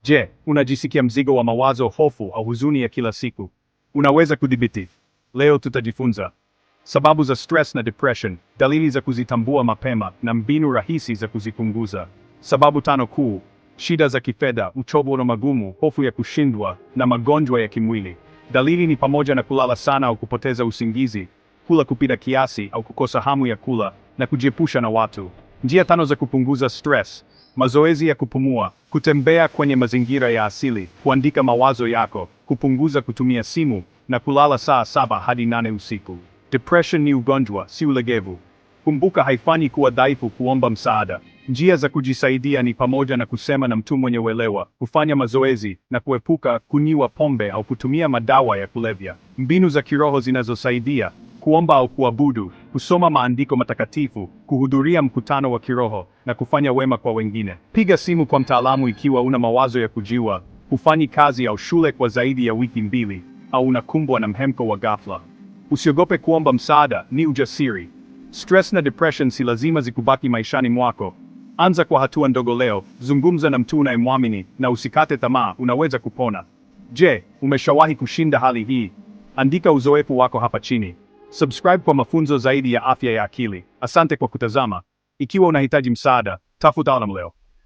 Je, unajisikia mzigo wa mawazo, hofu au huzuni ya kila siku? Unaweza kudhibiti? Leo tutajifunza sababu za stress na depression, dalili za kuzitambua mapema na mbinu rahisi za kuzipunguza. Sababu 5 kuu: shida za kifedha, uchovu na magumu, hofu ya kushindwa na magonjwa ya kimwili. Dalili ni pamoja na kulala sana au kupoteza usingizi, kula kupita kiasi au kukosa hamu ya kula, na kujiepusha na watu. Njia 5 za kupunguza stress: mazoezi ya kupumua, kutembea kwenye mazingira ya asili, kuandika mawazo yako, kupunguza kutumia simu, na kulala saa 7 hadi 8 usiku. Depression ni ugonjwa, si ulegevu. Kumbuka, haifanyi kuwa dhaifu kuomba msaada. Njia za kujisaidia ni pamoja na kusema na mtu mwenye uelewa, kufanya mazoezi, na kuepuka kunywa pombe au kutumia madawa ya kulevya. Mbinu za kiroho zinazosaidia: kuomba au kuabudu, kusoma maandiko matakatifu, kuhudhuria mkutano wa kiroho, na kufanya wema kwa wengine. Piga simu kwa mtaalamu ikiwa una mawazo ya kujiua, hufanyi kazi au shule kwa zaidi ya wiki 2, au unakumbwa na mhemko wa ghafla. Usiogope kuomba msaada, ni ujasiri. Stress na depression si lazima zikubaki maishani mwako. Anza kwa hatua ndogo leo, zungumza na mtu unayemwamini, na usikate tamaa, unaweza kupona. Je, umeshawahi kushinda hali hii? Andika uzoefu wako hapa chini. Subscribe kwa mafunzo zaidi ya afya ya akili. Asante kwa kutazama. Ikiwa unahitaji msaada, tafuta leo.